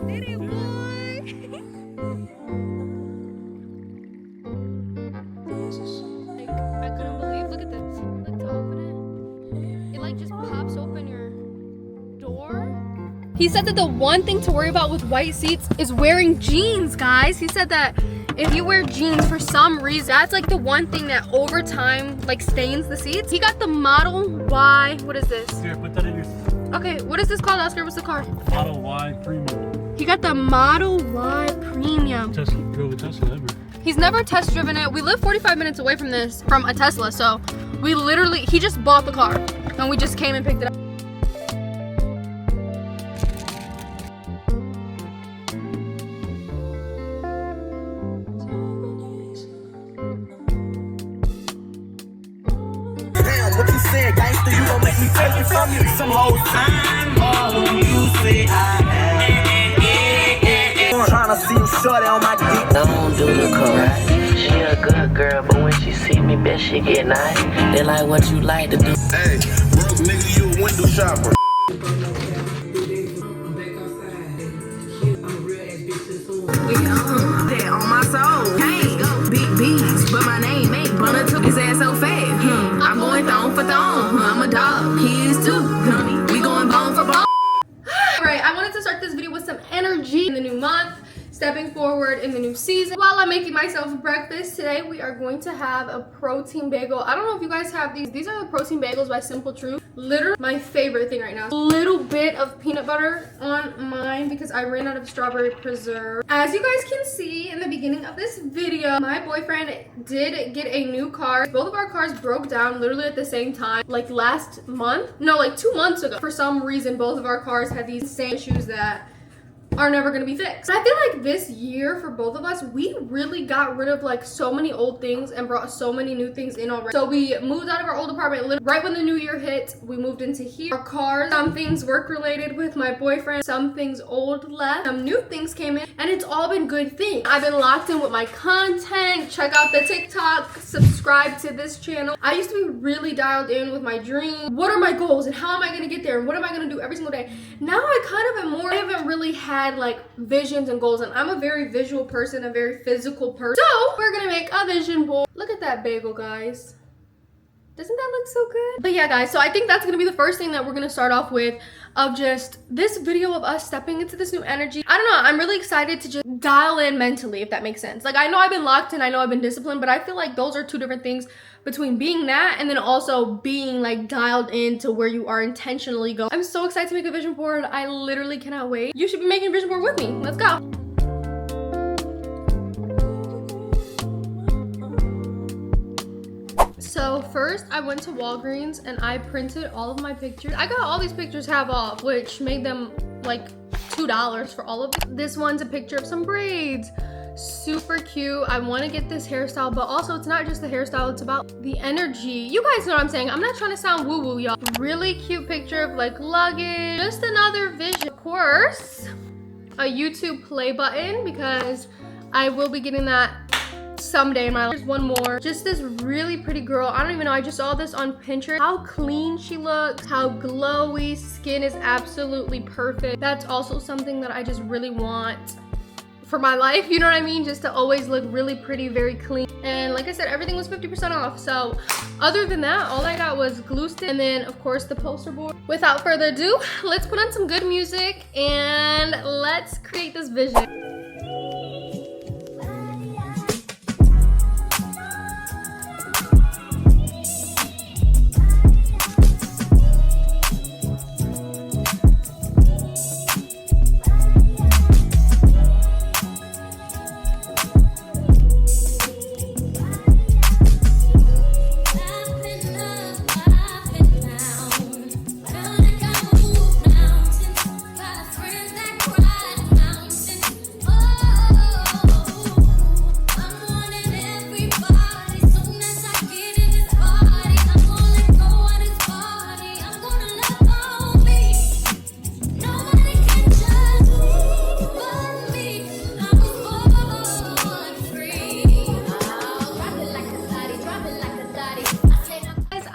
Did it, boy? Like, I couldn't believe. Look at this. Look to open it. It like just pops open your door. He said that the one thing to worry about with white seats is wearing jeans, guys. He said that if you wear jeans for some reason, that's like the one thing that over time like stains the seats. He got the Model Y. What is this? Here, put that in your... Okay, what is this called, Oscar? What's the car? Model Y Premium. He got the Model Y Premium. Tesla, drove a Tesla ever. He's never test driven it. We live 45 minutes away from a Tesla, so we literally, he just bought the car and we just came and picked it up. What you saying, gangster? You gon' make me take it from you. Some whole time, all you say I am. Tryna see you shorty on my dick. Don't do the car. She a good girl, but when she see me, bet she get nice. They like what you like to do. Hey, broke nigga, you a window shopper. That on my soul. Hey, big B's, but my name ain't Bunner took his ass so fast. I'm going thong for thong. I'm a dog. He is too. Honey, we going bone for bone. Alright, I wanted to start this video with some energy in the new month, stepping forward in the new season. While I'm making myself breakfast today, we are going to have a protein bagel. I don't know if you guys have these. These are the protein bagels by Simple Truth. Literally my favorite thing right now. A little bit of peanut butter on mine because I ran out of strawberry preserve. As you guys can see in the beginning of this video, my boyfriend did get a new car. Both of our cars broke down literally at the same time, like last month. No, like 2 months ago. For some reason, both of our cars had these same issues that are never gonna be fixed. I feel like this year for both of us, we really got rid of like so many old things and brought so many new things in already. So we moved out of our old apartment right when the new year hit. We moved into here. Our cars, some things work related with my boyfriend, some things old left, some new things came in, and it's all been good things. I've been locked in with my content. Check out the TikTok, subscribe to this channel. I used to be really dialed in with my dreams. What are my goals and how am I gonna get there and what am I gonna do every single day? Now I kind of am more, I haven't really had like visions and goals, and I'm a very visual person, a very physical person. So we're gonna make a vision board. Look at that bagel, guys. Doesn't that look so good? But yeah, guys, so I think that's gonna be the first thing that we're gonna start off with, of just this video of us stepping into this new energy. I don't know, I'm really excited to just dial in mentally, if that makes sense. Like, I know I've been locked in, I know I've been disciplined, but I feel like those are two different things between being that and then also being like dialed into where you are intentionally going. I'm so excited to make a vision board. I literally cannot wait. You should be making a vision board with me. Let's go. So first I went to Walgreens and I printed all of my pictures. I got all these pictures half off, which made them like $2 for all of them. This one's a picture of some braids. Super cute. I want to get this hairstyle, but also it's not just the hairstyle, it's about the energy. You guys know what I'm saying. I'm not trying to sound woo-woo, y'all. Really cute picture of like luggage. Just another vision. Of course, a YouTube play button because I will be getting that someday in my life. There's one more. Just this really pretty girl. I don't even know. I just saw this on Pinterest. How clean she looks. How glowy. Skin is absolutely perfect. That's also something that I just really want for my life, you know what I mean? Just to always look really pretty, very clean. And like I said, everything was 50% off. So other than that, all I got was glue stick and then of course the poster board. Without further ado, let's put on some good music and let's create this vision.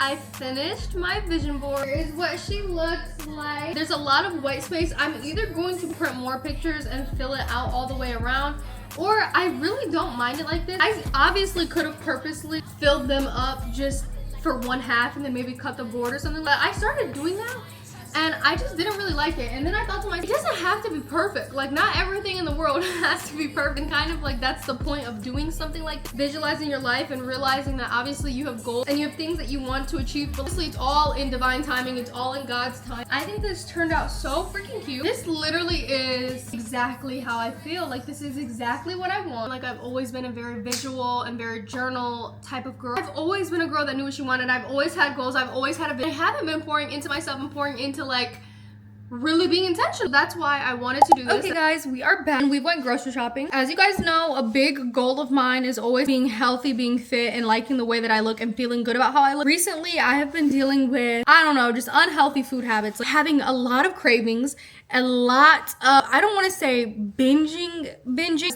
I finished my vision board. Here's what she looks like there's a lot of white space. I'm either going to print more pictures and fill it out all the way around, or I really don't mind it like this. I obviously could have purposely filled them up just for one half and then maybe cut the board or something, but I started doing that and I just didn't really like it. And then I thought to myself, it doesn't have to be perfect. Like, not everything in the world has to be perfect. And kind of like that's the point of doing something like visualizing your life and realizing that obviously you have goals and you have things that you want to achieve. But honestly, it's all in divine timing. It's all in God's time. I think this turned out so freaking cute. This literally is exactly how I feel. Like, this is exactly what I want. Like, I've always been a very visual and very journal type of girl. I've always been a girl that knew what she wanted. I've always had goals. I've always had a vision. I haven't been pouring into myself and pouring into like really being intentional. That's why I wanted to do this. Okay guys, we are back and we went grocery shopping. As you guys know, a big goal of mine is always being healthy, being fit, and liking the way that I look and feeling good about how I look. Recently, I have been dealing with, I don't know, just unhealthy food habits, like having a lot of cravings, a lot of, I don't want to say binging.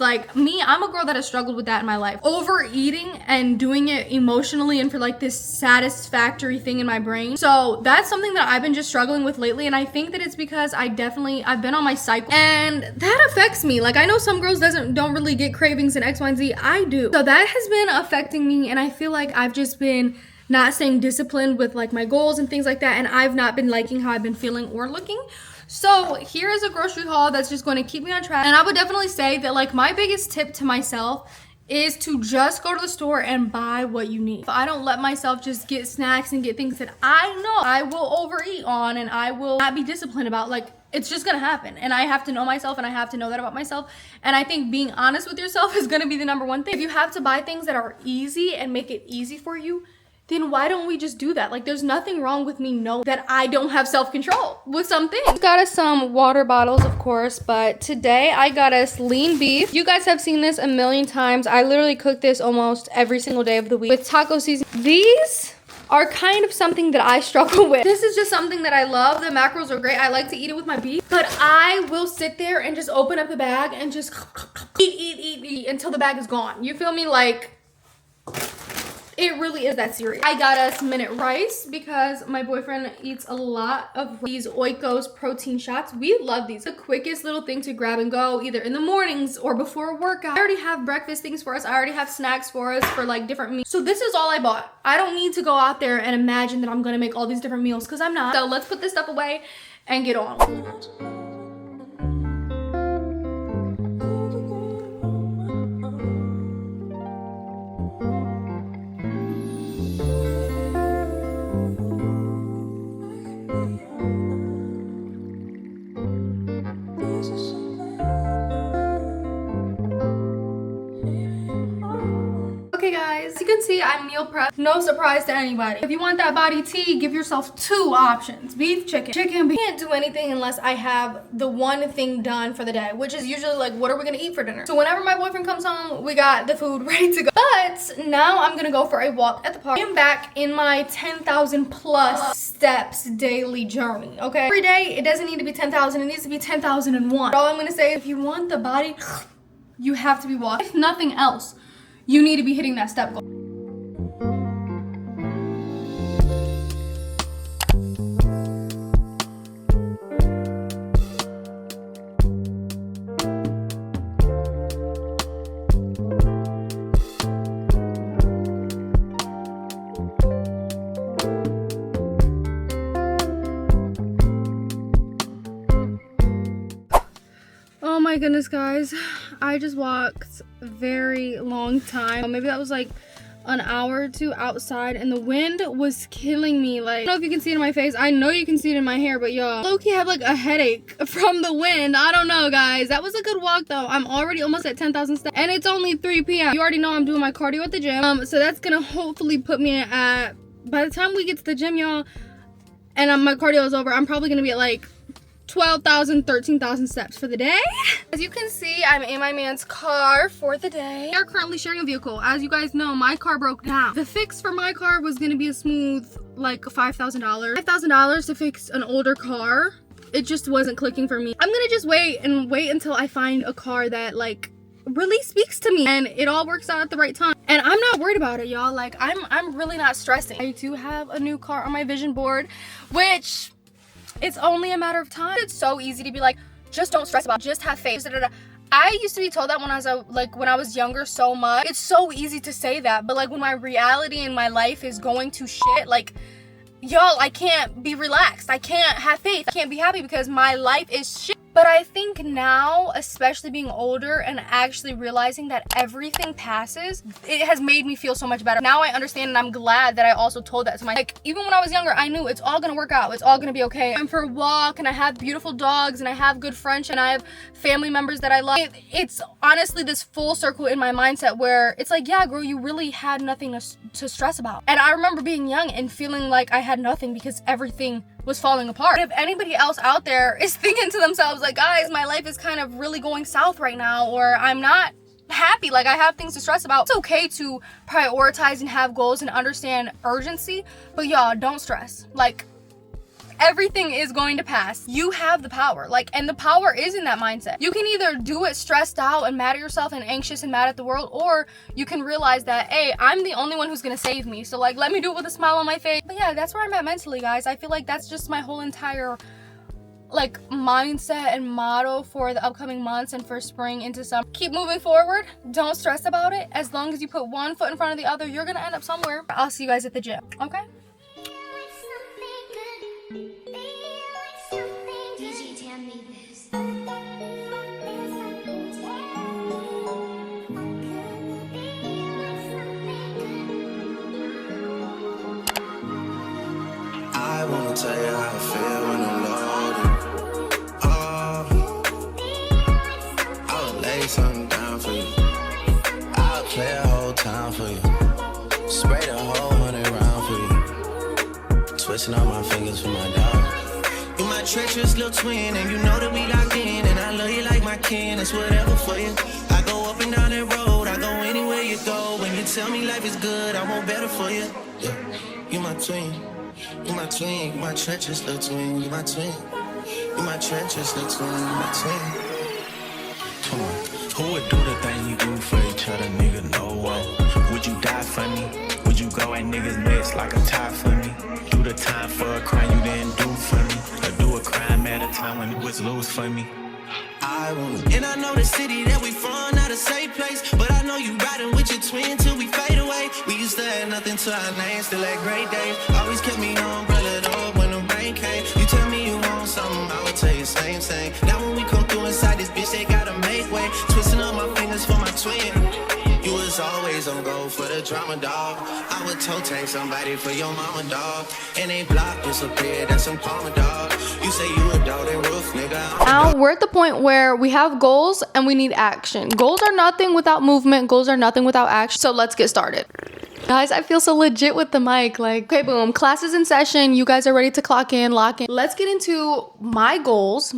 Like me, I'm a girl that has struggled with that in my life. Overeating and doing it emotionally and for like this satisfactory thing in my brain. So that's something that I've been just struggling with lately, and I think that it's because I've been on my cycle and that affects me. Like, I know some girls don't really get cravings and X, Y, and Z. I do. So that has been affecting me, and I feel like I've just been not staying disciplined with like my goals and things like that, and I've not been liking how I've been feeling or looking. So here is a grocery haul that's just going to keep me on track. And I would definitely say that like my biggest tip to myself is to just go to the store and buy what you need. If I don't let myself just get snacks and get things that I know I will overeat on and I will not be disciplined about, like, it's just gonna happen. And I have to know myself, and I have to know that about myself. And I think being honest with yourself is gonna be the number one thing. If you have to buy things that are easy and make it easy for you, then why don't we just do that? Like, there's nothing wrong with me knowing that I don't have self-control with some things. Got us some water bottles, of course, but today I got us lean beef. You guys have seen this a million times. I literally cook this almost every single day of the week with taco seasoning. These are kind of something that I struggle with. This is just something that I love. The macros are great. I like to eat it with my beef, but I will sit there and just open up the bag and just eat until the bag is gone. You feel me? Like, it really is that serious. I got us minute rice because my boyfriend eats a lot of these Oikos protein shots. We love these. The quickest little thing to grab and go, either in the mornings or before a workout. I already have breakfast things for us. I already have snacks for us for like different meals. So this is all I bought. I don't need to go out there and imagine that I'm gonna make all these different meals, because I'm not. So let's put this stuff away and get on. Okay guys, you can see I meal prep. No surprise to anybody. If you want that body tea, give yourself two options: beef, chicken, beef. Can't do anything unless I have the one thing done for the day, which is usually like, what are we gonna eat for dinner? So whenever my boyfriend comes home, we got the food ready to go. But now I'm gonna go for a walk at the park. I am back in my 10,000 plus steps daily journey, okay? Every day, it doesn't need to be 10,000, it needs to be 10,001. All I'm gonna say, if you want the body, you have to be walking. If nothing else, you need to be hitting that step goal. Oh my goodness, guys, I just walked a very long time. Maybe that was like an hour or two outside, and the wind was killing me. Like, I don't know if you can see it in my face. I know you can see it in my hair, but y'all, low-key have like a headache from the wind. I don't know, guys. That was a good walk though. I'm already almost at 10,000 steps, and it's only 3 p.m. You already know I'm doing my cardio at the gym. So that's gonna hopefully put me at, by the time we get to the gym, y'all, and my cardio is over, I'm probably gonna be at like 12,000, 13,000 steps for the day. As you can see, I'm in my man's car for the day. We are currently sharing a vehicle. As you guys know, my car broke down. The fix for my car was gonna be a smooth, like $5,000. $5,000 to fix an older car. It just wasn't clicking for me. I'm gonna just wait until I find a car that like really speaks to me and it all works out at the right time. And I'm not worried about it, y'all. Like, I'm really not stressing. I do have a new car on my vision board, which It's only a matter of time. It's so easy to be like, just don't stress about it. Just have faith. I used to be told that when I was younger so much. It's so easy to say that, but like when my reality in my life is going to shit, like, y'all, I can't be relaxed. I can't have faith. I can't be happy because my life is shit. But I think now, especially being older and actually realizing that everything passes, it has made me feel so much better. Now I understand, and I'm glad that I also told that to like, even when I was younger, I knew it's all gonna work out. It's all gonna be okay. I'm for a walk, and I have beautiful dogs, and I have good friends, and I have family members that I love. It's honestly this full circle in my mindset where it's like, yeah, girl, you really had nothing to stress about. And I remember being young and feeling like I had nothing because everything was falling apart. If anybody else out there is thinking to themselves like, guys, my life is kind of really going south right now, or I'm not happy, like I have things to stress about, it's okay to prioritize and have goals and understand urgency, but y'all, don't stress. Like, everything is going to pass. You have the power, like, and the power is in that mindset. You can either do it stressed out and mad at yourself and anxious and mad at the world, or you can realize that, hey, I'm the only one who's gonna save me, so like, let me do it with a smile on my face. But yeah, that's where I'm at mentally, guys. I feel like that's just my whole entire like mindset and motto for the upcoming months and for spring into summer. Keep moving forward. Don't stress about it. As long as you put one foot in front of the other, you're gonna end up somewhere. I'll see you guys at the gym, okay? I wanna tell you how I feel when I'm loaded. Oh, I'll lay something down for you. I'll play a whole time for you. Spray the whole 100 round for you. Twisting all my fingers for my dog. You my treacherous little twin, and you know that we locked in. And I love you like my kin, it's whatever for you. I go up and down that road, I go anywhere you go. When you tell me life is good, I want better for you. Yeah, you my twin. You my twin, you my treacherous little twin, you my twin. You my treacherous little twin, you my twin. Come on. Who would do the thing you do for each other, nigga? No one. Would you die for me? Would you go at niggas' necks like a tie for me? Do the time for a crime you didn't do for me? Or do a crime at a time when it was loose for me? I want it. And I know the city that we from, not a safe place. But I know you riding with your twin till we fade away. We used to have nothing to our names, still had great days. Always kept me umbrellaed up when the rain came. You tell me you want something, I would tell you same. Now when we come through inside this bitch, they gotta make way. Twisting up my fingers for my twin. You was always on go for the drama, dog. I would toe tag somebody for your mama, dog. And they block disappeared, that's some palmer, dog. You say you a dog and roof, nigga. Now we're at the point where we have goals and we need action. Goals are nothing without movement. Goals are nothing without action. So let's get started. Guys, I feel so legit with the mic. Like, okay, boom, class is in session. You guys are ready to clock in, lock in. Let's get into my goals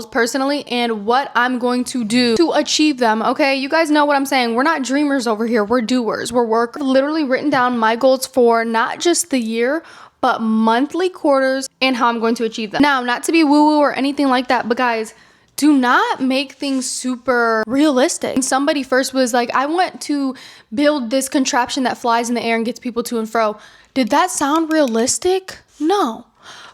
personally, and what I'm going to do to achieve them, okay? You guys know what I'm saying. We're not dreamers over here. We're doers. We're workers. I've literally written down my goals for not just the year, but monthly, quarters, and how I'm going to achieve them. Now, not to be woo-woo or anything like that, but guys, do not make things super realistic. Somebody first was like, I want to build this contraption that flies in the air and gets people to and fro. Did that sound realistic? No.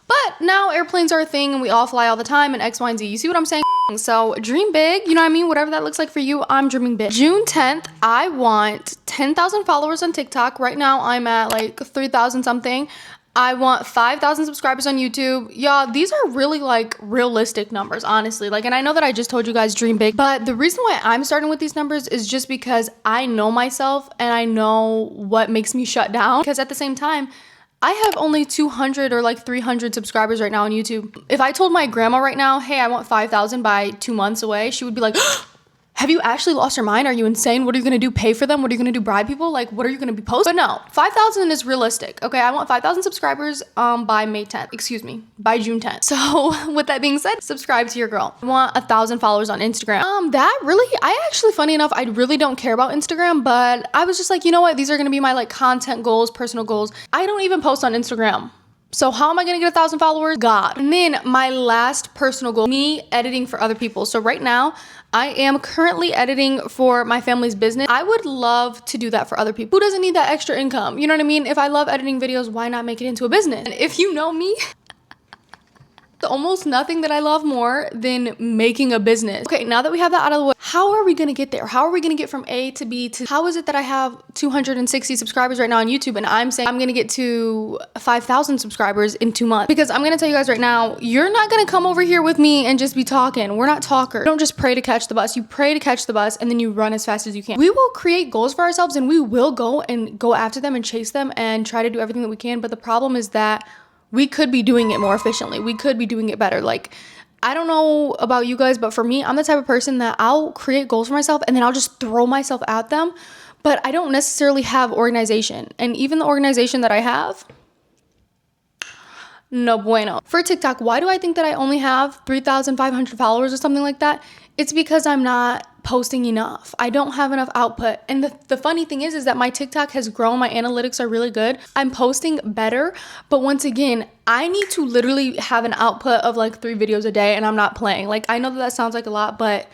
But now airplanes are a thing and we all fly all the time and X, Y, and Z. You see what I'm saying? So dream big, you know what I mean? Whatever that looks like for you, I'm dreaming big. June 10th, I want 10,000 followers on TikTok. Right now I'm at like 3,000 something. I want 5,000 subscribers on YouTube. Y'all, these are really like realistic numbers, honestly. Like, and I know that I just told you guys dream big, but the reason why I'm starting with these numbers is just because I know myself and I know what makes me shut down. Because at the same time, I have only 200 or like 300 subscribers right now on YouTube. If I told my grandma right now, hey, I want 5,000 by 2 months away, she would be like, have you actually lost your mind? Are you insane? What are you gonna do? Pay for them? What are you gonna do? Bribe people? Like, what are you gonna be posting? But no, 5,000 is realistic. Okay, I want 5,000 subscribers by by June 10th. So with that being said, subscribe to your girl. I want 1,000 followers on Instagram. Funny enough, I really don't care about Instagram, but I was just like, you know what? These are gonna be my like content goals, personal goals. I don't even post on Instagram. So how am I gonna get 1,000 followers? God. And then my last personal goal, me editing for other people. So right now, I am currently editing for my family's business. I would love to do that for other people. Who doesn't need that extra income? You know what I mean? If I love editing videos, why not make it into a business? And if you know me, Almost nothing that I love more than making a business. Okay, now that we have that out of the way, how are we gonna get there? How are we gonna get from A to B to, how is it that I have 260 subscribers right now on YouTube and I'm saying I'm gonna get to 5,000 subscribers in 2 months? Because I'm gonna tell you guys right now, you're not gonna come over here with me and just be talking. We're not talkers. You don't just pray to catch the bus. You pray to catch the bus and then you run as fast as you can. We will create goals for ourselves and we will go after them and chase them and try to do everything that we can. But the problem is that we could be doing it more efficiently. We could be doing it better. Like, I don't know about you guys, but for me, I'm the type of person that I'll create goals for myself and then I'll just throw myself at them. But I don't necessarily have organization. And even the organization that I have, no bueno. For TikTok, why do I think that I only have 3,500 followers or something like that? It's because I'm not posting enough. I don't have enough output. And the funny thing is that my TikTok has grown. My analytics are really good. I'm posting better. But once again, I need to literally have an output of like 3 videos a day and I'm not playing. Like, I know that sounds like a lot, but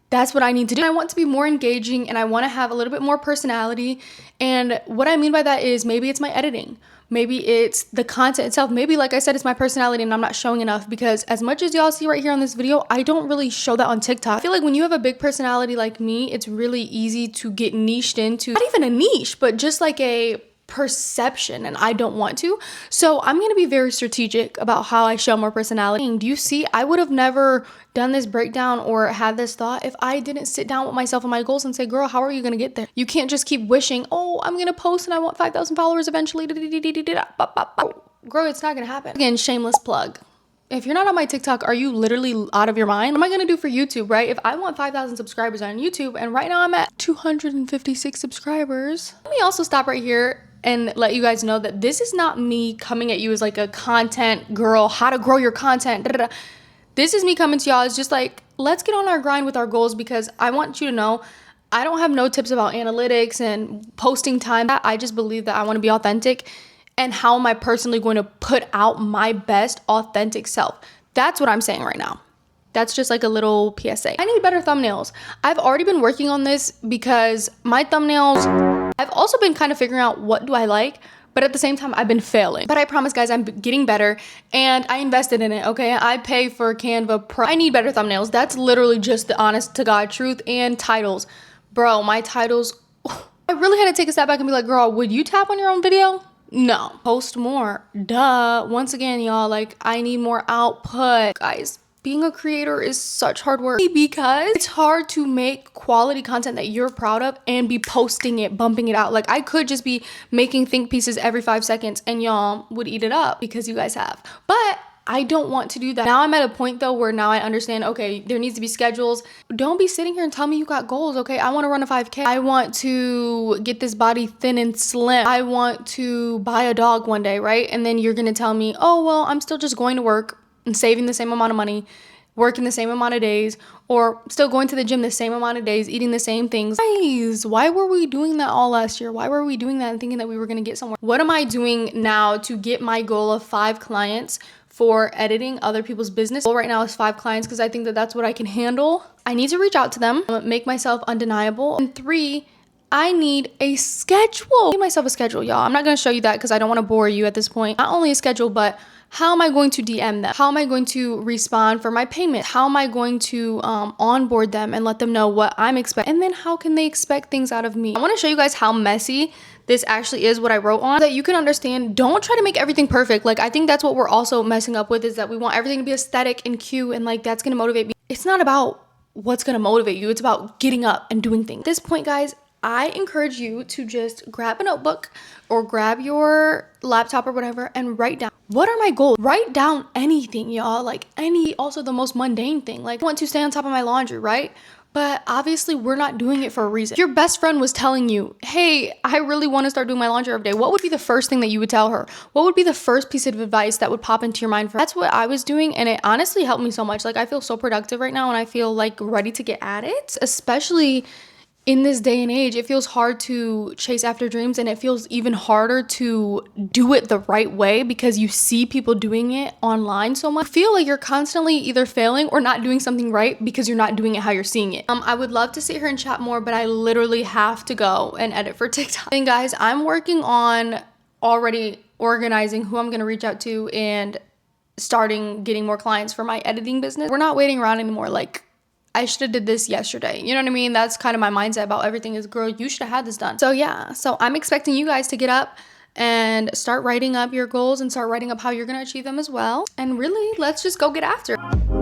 that's what I need to do. I want to be more engaging and I want to have a little bit more personality. And what I mean by that is maybe it's my editing. Maybe it's the content itself. Maybe, like I said, it's my personality and I'm not showing enough, because as much as y'all see right here on this video, I don't really show that on TikTok. I feel like when you have a big personality like me, it's really easy to get niched into, not even a niche, but just like a perception, and I don't want to. So I'm going to be very strategic about how I show more personality. And do you see, I would have never done this breakdown or had this thought if I didn't sit down with myself and my goals and say, girl, how are you going to get there? You can't just keep wishing, oh, I'm going to post and I want 5,000 followers eventually. Girl, it's not going to happen. Again, shameless plug. If you're not on my TikTok, are you literally out of your mind? What am I gonna do for YouTube, right? If I want 5,000 subscribers on YouTube and right now I'm at 256 subscribers. Let me also stop right here and let you guys know that this is not me coming at you as like a content girl, how to grow your content. This is me coming to y'all. It's just like, let's get on our grind with our goals, because I want you to know I don't have no tips about analytics and posting time. I just believe that I want to be authentic. And how am I personally going to put out my best authentic self? That's what I'm saying right now. That's just like a little PSA. I need better thumbnails. I've already been working on this because my thumbnails, I've also been kind of figuring out what do I like, but at the same time, I've been failing. But I promise, guys, I'm getting better and I invested in it, okay? I pay for Canva Pro. I need better thumbnails. That's literally just the honest to God truth. And titles. Bro, my titles, I really had to take a step back and be like, girl, would you tap on your own video? No. Post more. Duh. Once again, y'all, like, I need more output. Guys, being a creator is such hard work because it's hard to make quality content that you're proud of and be posting it, bumping it out. Like, I could just be making think pieces every 5 seconds and y'all would eat it up because you guys have. But I don't want to do that. Now I'm at a point though where now I understand, okay, there needs to be schedules. Don't be sitting here and tell me you got goals, okay? I want to run a 5K. I want to get this body thin and slim. I want to buy a dog one day, right? And then you're going to tell me, oh, well, I'm still just going to work and saving the same amount of money, working the same amount of days, or still going to the gym the same amount of days, eating the same things. Guys, why were we doing that all last year? Why were we doing that and thinking that we were going to get somewhere? What am I doing now to get my goal of 5 clients for editing other people's business? Well, right now is 5 clients because I think that that's what I can handle. I need to reach out to them, make myself undeniable. And 3, I need a schedule. Give myself a schedule, y'all. I'm not going to show you that because I don't want to bore you at this point. Not only a schedule, but how am I going to DM them? How am I going to respond for my payment? How am I going to onboard them and let them know what I'm expecting? And then how can they expect things out of me? I want to show you guys how messy this actually is, what I wrote on, so that you can understand. Don't try to make everything perfect. Like, I think that's what we're also messing up with, is that we want everything to be aesthetic and cute and like that's going to motivate me. It's not about what's going to motivate you. It's about getting up and doing things. At this point, guys, I encourage you to just grab a notebook or grab your laptop or whatever and write down, what are my goals? Write down anything, y'all. Like also the most mundane thing. Like, I want to stay on top of my laundry, right? But obviously we're not doing it for a reason. If your best friend was telling you, hey, I really want to start doing my laundry every day, what would be the first thing that you would tell her? What would be the first piece of advice that would pop into your mind? That's what I was doing, and it honestly helped me so much. Like, I feel so productive right now and I feel like ready to get at it. Especially in this day and age, it feels hard to chase after dreams, and it feels even harder to do it the right way because you see people doing it online so much. I feel like you're constantly either failing or not doing something right because you're not doing it how you're seeing it. I would love to sit here and chat more, but I literally have to go and edit for TikTok. And guys, I'm working on already organizing who I'm going to reach out to and starting getting more clients for my editing business. We're not waiting around anymore. Like, I should have did this yesterday. You know what I mean? That's kind of my mindset about everything is, girl, you should have had this done. So yeah, so I'm expecting you guys to get up and start writing up your goals and start writing up how you're gonna achieve them as well. And really, let's just go get after it.